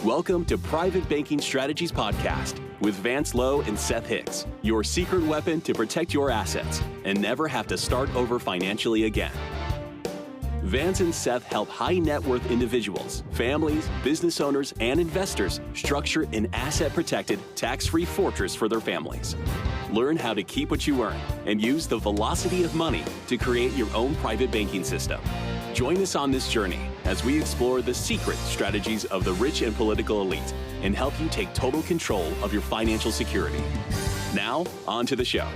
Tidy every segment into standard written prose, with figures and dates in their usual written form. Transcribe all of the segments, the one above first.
Welcome to Private Banking Strategies Podcast with Vance, Lowe, and Seth Hicks, your secret weapon to protect your assets and never have to start over financially again. Vance and Seth help high net worth individuals, families, business owners, and investors structure an asset-protected, tax-free fortress for their families. Learn how to keep what you earn and use the velocity of money to create your own private banking system. Join us on this journey as we explore the secret strategies of the rich and political elite and help you take total control of your financial security. Now, on to the show.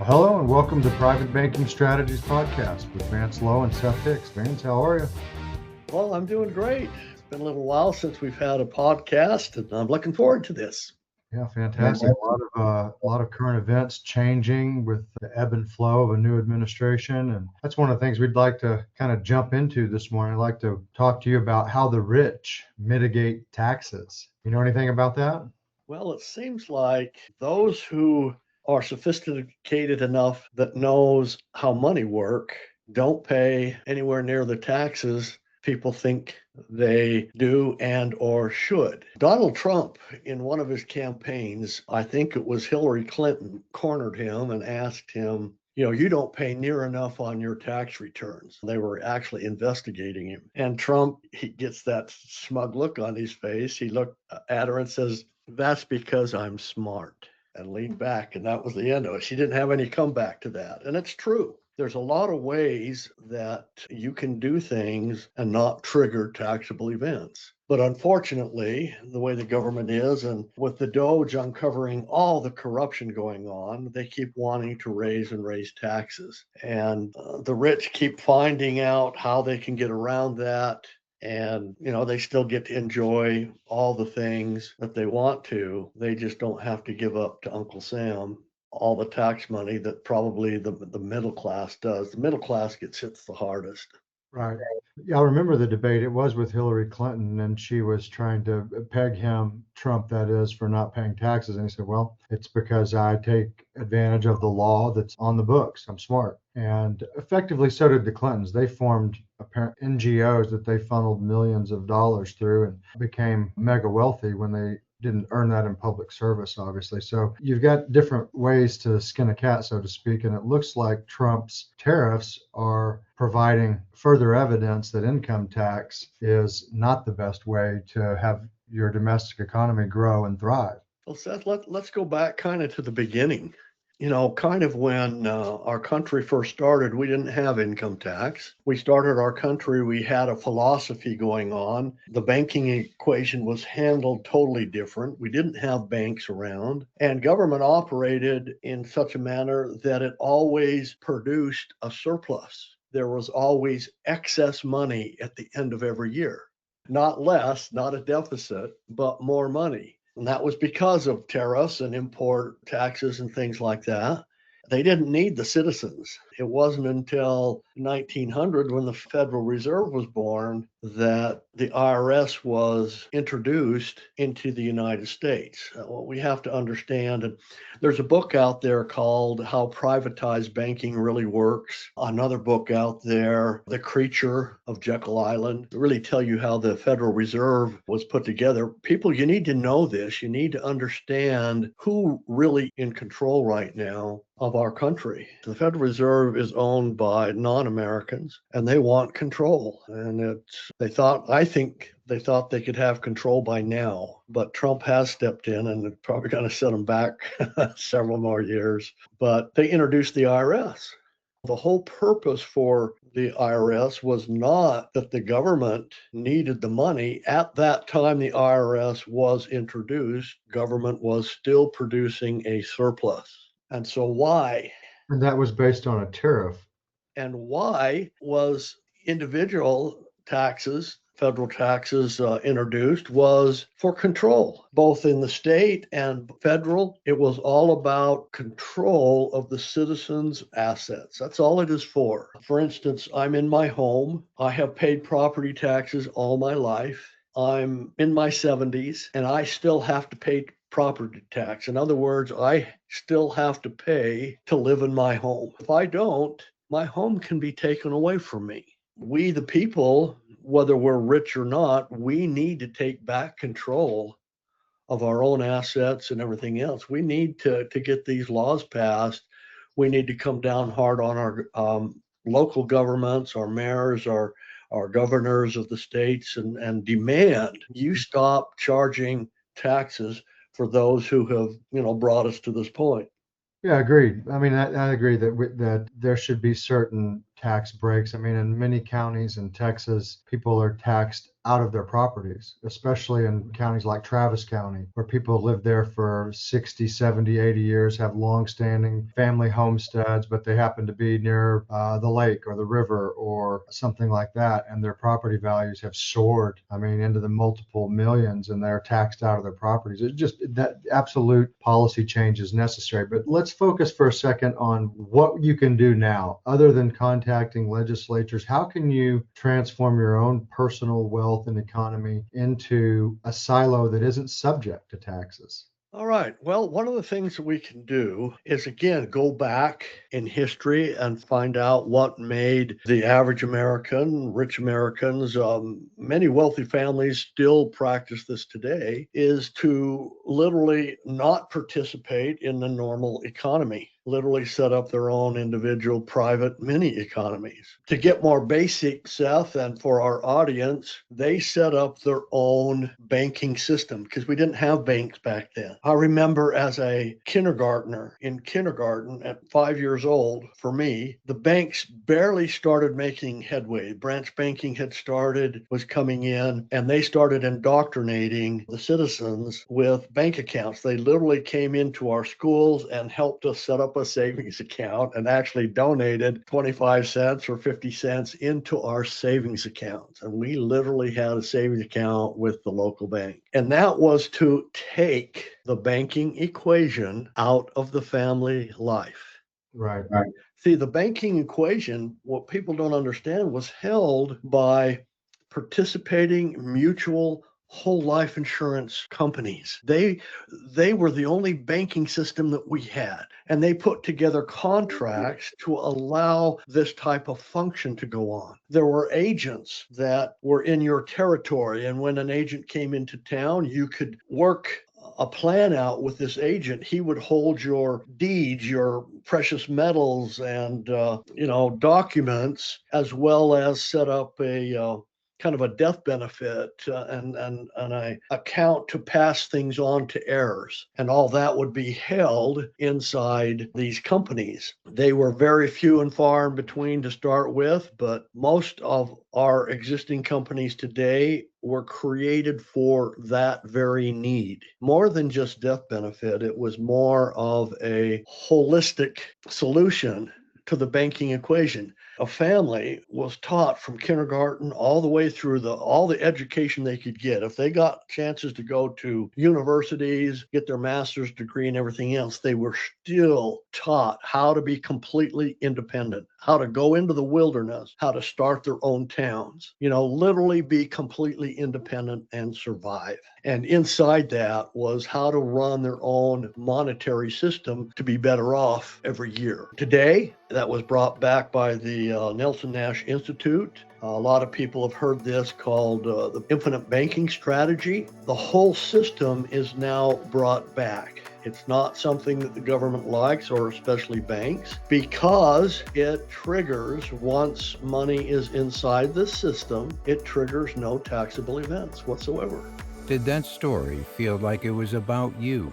Hello and welcome to Private Banking Strategies Podcast with Vance, Lowe, and Seth Hicks. Vance, how are you? Well, I'm doing great. It's been a little while since we've had a podcast, and I'm looking forward to this. Yeah, fantastic. A lot of current events changing with the ebb and flow of a new administration. And that's one of the things we'd like to kind of jump into this morning. I'd like to talk to you about how the rich mitigate taxes. You know anything about that? Well, it seems like those who are sophisticated enough that knows how money work don't pay anywhere near the taxes people think they do and or should. Donald Trump, in one of his campaigns, I think it was Hillary Clinton, cornered him and asked him, you don't pay near enough on your tax returns. They were actually investigating him. And Trump, he gets that smug look on his face. He looked at her and says, "That's because I'm smart," and leaned back. And that was the end of it. She didn't have any comeback to that. And it's true. There's a lot of ways that you can do things and not trigger taxable events. But unfortunately, the way the government is, and with the Doge uncovering all the corruption going on, they keep wanting to raise taxes. And the rich keep finding out how they can get around that. And, they still get to enjoy all the things that they want to. They just don't have to give up to Uncle Sam all the tax money that probably the middle class does. The middle class gets hit the hardest. Right. Yeah, I remember the debate. It was with Hillary Clinton, and she was trying to peg him, Trump that is, for not paying taxes. And he said, well, it's because I take advantage of the law that's on the books. I'm smart. And effectively, so did the Clintons. They formed apparent NGOs that they funneled millions of dollars through and became mega wealthy when they didn't earn that in public service, obviously. So you've got different ways to skin a cat, so to speak. And it looks like Trump's tariffs are providing further evidence that income tax is not the best way to have your domestic economy grow and thrive. Well, Seth, let's go back kind of to the beginning. Kind of when our country first started, we didn't have income tax. We started our country, we had a philosophy going on. The banking equation was handled totally different. We didn't have banks around, and government operated in such a manner that it always produced a surplus. There was always excess money at the end of every year. Not less, not a deficit, but more money. And that was because of tariffs and import taxes and things like that. They didn't need the citizens. It wasn't until 1900, when the Federal Reserve was born, that the IRS was introduced into the United States. What we have to understand, and there's a book out there called How Privatized Banking Really Works. Another book out there, The Creature of Jekyll Island, to really tell you how the Federal Reserve was put together. People, you need to know this. You need to understand who really in control right now of our country. The Federal Reserve is owned by non-Americans, and they want control. And I think they thought they could have control by now, but Trump has stepped in, and it's probably going to set them back several more years. But they introduced the IRS. The whole purpose for the IRS was not that the government needed the money. At that time the IRS was introduced, government was still producing a surplus. And so why? And that was based on a tariff. And why was individual taxes, federal taxes introduced, was for control, both in the state and federal. It was all about control of the citizens' assets. That's all it is for. For instance, I'm in my home. I have paid property taxes all my life. I'm in my 70s, and I still have to pay property tax. In other words, I still have to pay to live in my home. If I don't, my home can be taken away from me. We, the people, whether we're rich or not, we need to take back control of our own assets and everything else. We need to get these laws passed. We need to come down hard on our local governments, our mayors, our governors of the states, and demand you stop charging taxes for those who have, brought us to this point. Yeah, agreed. I mean, I agree that there should be certain tax breaks. I mean, in many counties in Texas, people are taxed out of their properties, especially in counties like Travis County, where people live there for 60, 70, 80 years, have long-standing family homesteads, but they happen to be near the lake or the river or something like that, and their property values have soared, I mean, into the multiple millions, and they're taxed out of their properties. It's just that absolute policy change is necessary. But let's focus for a second on what you can do now, other than contacting legislatures. How can you transform your own personal wealth and economy into a silo that isn't subject to taxes? All right. Well, one of the things that we can do is, again, go back in history and find out what made the average American, rich Americans, many wealthy families still practice this today, is to literally not participate in the normal economy, literally set up their own individual private mini economies. To get more basic, Seth, and for our audience, they set up their own banking system because we didn't have banks back then. I remember as a kindergartner in kindergarten at 5 years old, for me, the banks barely started making headway. Branch banking had started, was coming in, and they started indoctrinating the citizens with bank accounts. They literally came into our schools and helped us set up a savings account and actually donated 25 cents or 50 cents into our savings accounts. And we literally had a savings account with the local bank. And that was to take the banking equation out of the family life. Right. See, the banking equation, what people don't understand, was held by participating mutual whole life insurance companies. They were the only banking system that we had, and they put together contracts to allow this type of function to go on. There were agents that were in your territory, and when an agent came into town, you could work a plan out with this agent. He would hold your deeds, your precious metals, and documents, as well as set up a kind of a death benefit and an account to pass things on to heirs. And all that would be held inside these companies. They were very few and far in between to start with, but most of our existing companies today were created for that very need. More than just death benefit, it was more of a holistic solution to the banking equation. A family was taught from kindergarten all the way through all the education they could get. If they got chances to go to universities, get their master's degree and everything else, they were still taught how to be completely independent, how to go into the wilderness, how to start their own towns, literally be completely independent and survive. And inside that was how to run their own monetary system to be better off every year. Today, that was brought back by the Nelson Nash Institute. A lot of people have heard this called the infinite banking strategy. The whole system is now brought back. It's not something that the government likes, or especially banks, because it triggers, once money is inside the system, it triggers no taxable events whatsoever. Did that story feel like it was about you?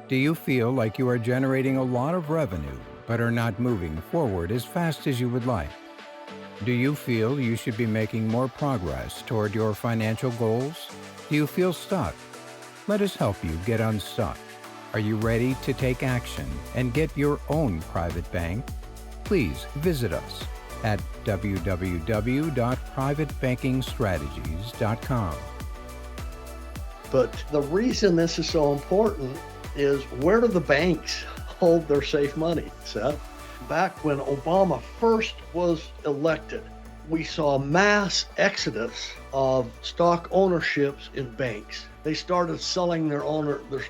Do you feel like you are generating a lot of revenue, but are not moving forward as fast as you would like? Do you feel you should be making more progress toward your financial goals? Do you feel stuck? Let us help you get unstuck. Are you ready to take action and get your own private bank? Please visit us at www.privatebankingstrategies.com. But the reason this is so important is, where do the banks hold their safe money, Seth? Back when Obama first was elected, we saw mass exodus of stock ownerships in banks. They started selling their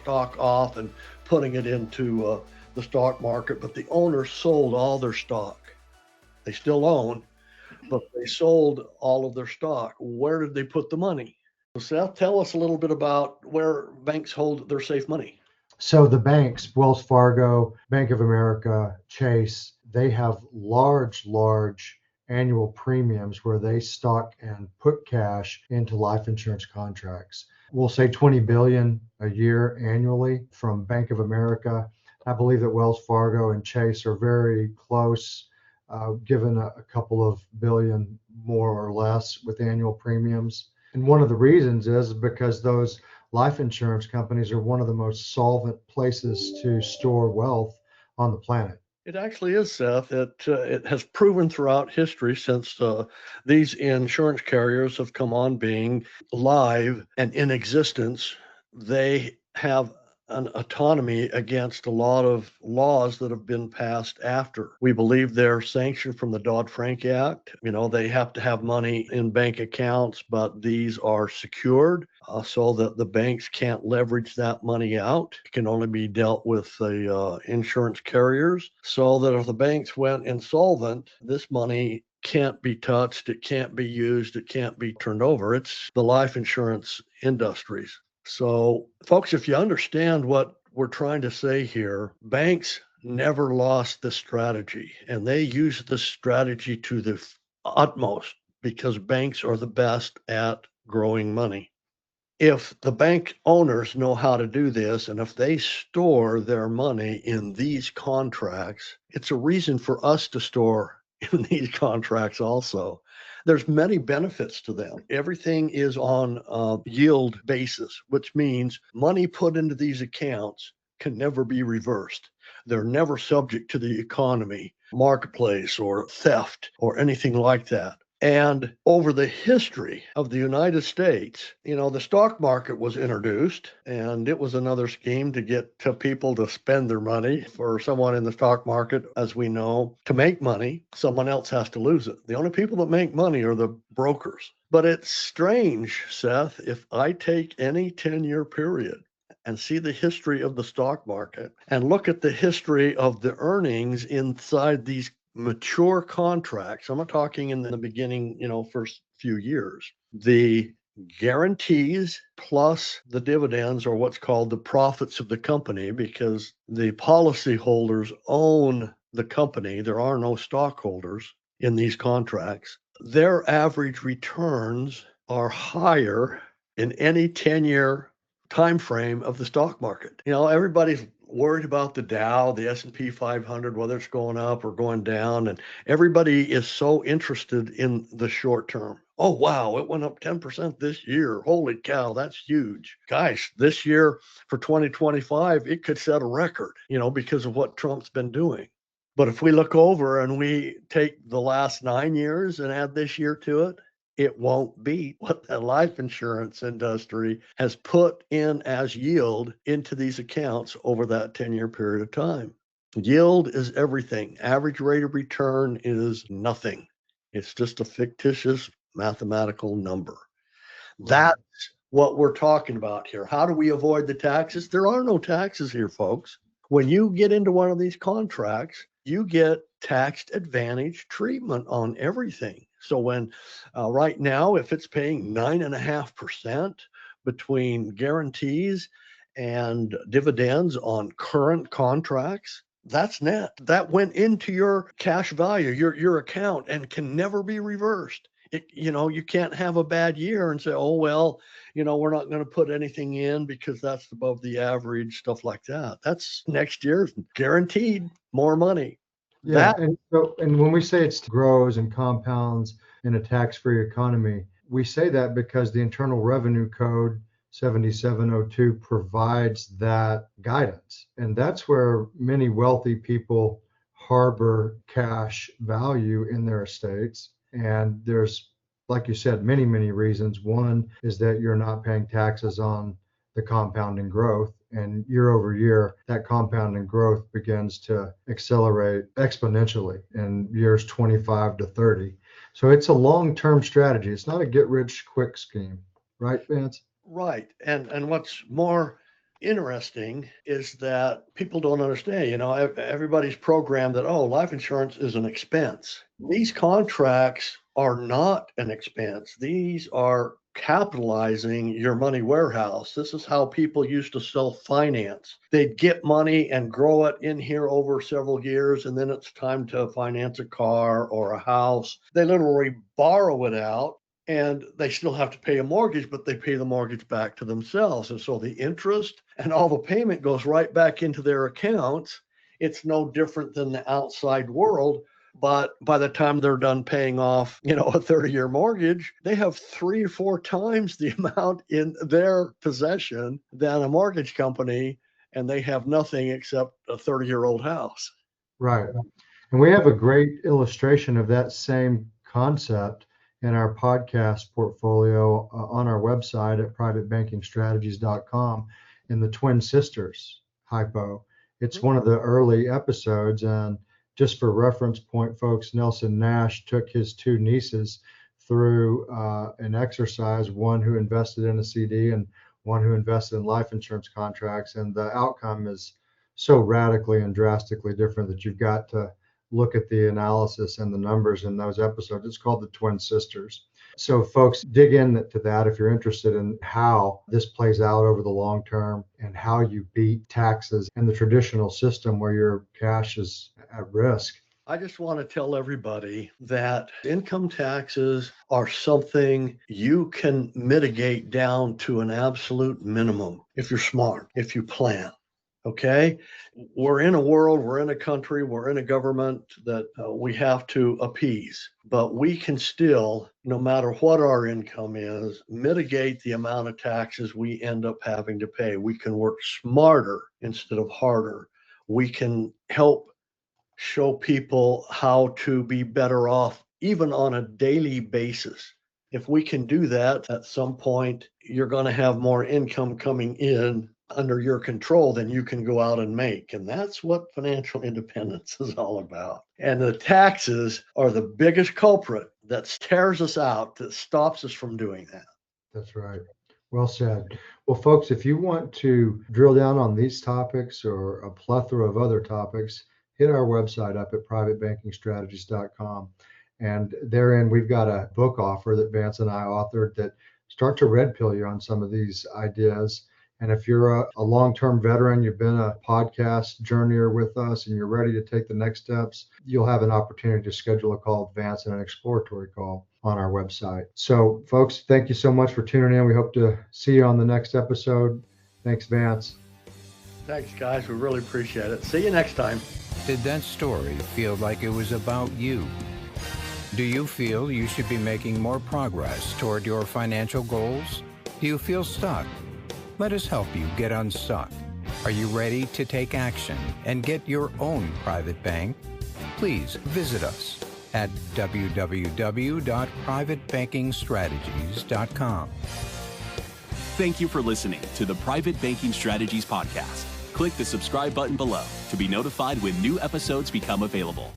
stock off and putting it into the stock market, but the owners sold all their stock. They still own, but they sold all of their stock. Where did they put the money? So Seth, tell us a little bit about where banks hold their safe money. So the banks, Wells Fargo, Bank of America, Chase, they have large annual premiums where they stock and put cash into life insurance contracts. We'll say 20 billion a year annually from Bank of America. I believe that Wells Fargo and Chase are very close, given a couple of billion more or less with annual premiums. And one of the reasons is because those life insurance companies are one of the most solvent places to store wealth on the planet. It actually is, Seth. It has proven throughout history since these insurance carriers have come on being live and in existence. They have an autonomy against a lot of laws that have been passed after. We believe they're sanctioned from the Dodd-Frank Act. They have to have money in bank accounts, but these are secured so that the banks can't leverage that money out. It can only be dealt with the insurance carriers, so that if the banks went insolvent, this money can't be touched, it can't be used, it can't be turned over. It's the life insurance industries. So, folks, if you understand what we're trying to say here, banks never lost this strategy, and they use this strategy to the utmost because banks are the best at growing money. If the bank owners know how to do this, and if they store their money in these contracts, it's a reason for us to store in these contracts also. There's many benefits to them. Everything is on a yield basis, which means money put into these accounts can never be reversed. They're never subject to the economy, marketplace, or theft, or anything like that. And over the history of the United States, the stock market was introduced, and it was another scheme to get people to spend their money. For someone in the stock market, as we know, to make money, someone else has to lose it. The only people that make money are the brokers. But it's strange, Seth, if I take any 10-year period and see the history of the stock market and look at the history of the earnings inside these mature contracts. I'm not talking in the beginning, first few years. The guarantees plus the dividends are what's called the profits of the company, because the policyholders own the company. There are no stockholders in these contracts. Their average returns are higher in any 10-year time frame of the stock market. Everybody's worried about the Dow, the S&P 500, whether it's going up or going down, and everybody is so interested in the short term. Oh, wow, it went up 10% this year. Holy cow, that's huge. Guys, this year for 2025, it could set a record, because of what Trump's been doing. But if we look over and we take the last 9 years and add this year to it, it won't beat what the life insurance industry has put in as yield into these accounts over that 10-year period of time. Yield is everything. Average rate of return is nothing. It's just a fictitious mathematical number. That's what we're talking about here. How do we avoid the taxes? There are no taxes here, folks. When you get into one of these contracts, you get taxed advantage treatment on everything. So when right now, if it's paying 9.5% between guarantees and dividends on current contracts, that's net. That went into your cash value, your account, and can never be reversed. You can't have a bad year and say, oh, well, we're not going to put anything in because that's above the average, stuff like that. That's next year's guaranteed more money. Yeah, and when we say it grows and compounds in a tax-free economy, we say that because the Internal Revenue Code 7702 provides that guidance. And that's where many wealthy people harbor cash value in their estates. And there's, like you said, many reasons. One is that you're not paying taxes on the compounding growth. And year over year, that compounding growth begins to accelerate exponentially in years 25 to 30. So it's a long-term strategy. It's not a get-rich-quick scheme. Right, Vance? Right. And what's more interesting is that people don't understand, everybody's programmed that, oh, life insurance is an expense. These contracts are not an expense. These are capitalizing your money warehouse. This is how people used to self-finance. They'd get money and grow it in here over several years, and then it's time to finance a car or a house. They literally borrow it out, and they still have to pay a mortgage, but they pay the mortgage back to themselves. And so the interest and all the payment goes right back into their accounts. It's no different than the outside world. But by the time they're done paying off, a 30-year mortgage, they have 3 or 4 times the amount in their possession than a mortgage company, and they have nothing except a 30-year-old house. Right. And we have a great illustration of that same concept in our podcast portfolio on our website at privatebankingstrategies.com in the Twin Sisters hypo. It's one of the early episodes, and just for reference point, folks, Nelson Nash took his 2 nieces through an exercise, one who invested in a CD and one who invested in life insurance contracts. And the outcome is so radically and drastically different that you've got to look at the analysis and the numbers in those episodes. It's called the Twin Sisters. So folks, dig into that if you're interested in how this plays out over the long term and how you beat taxes in the traditional system where your cash is at risk. I just want to tell everybody that income taxes are something you can mitigate down to an absolute minimum if you're smart, if you plan. Okay, we're in a world, we're in a country, we're in a government that we have to appease, but we can still, no matter what our income is, mitigate the amount of taxes we end up having to pay. We can work smarter instead of harder. We can help show people how to be better off, even on a daily basis. If we can do that, at some point, you're going to have more income coming in under your control than you can go out and make. And that's what financial independence is all about. And the taxes are the biggest culprit that tears us out, that stops us from doing that. That's right. Well said. Well, folks, if you want to drill down on these topics or a plethora of other topics, hit our website up at privatebankingstrategies.com. And therein, we've got a book offer that Vance and I authored that start to red pill you on some of these ideas. And if you're a long-term veteran, you've been a podcast journeyer with us, and you're ready to take the next steps, you'll have an opportunity to schedule a call with Vance and an exploratory call on our website. So, folks, thank you so much for tuning in. We hope to see you on the next episode. Thanks, Vance. Thanks, guys. We really appreciate it. See you next time. Did that story feel like it was about you? Do you feel you should be making more progress toward your financial goals? Do you feel stuck? Let us help you get unstuck. Are you ready to take action and get your own private bank? Please visit us at www.privatebankingstrategies.com. Thank you for listening to the Private Banking Strategies Podcast. Click the subscribe button below to be notified when new episodes become available.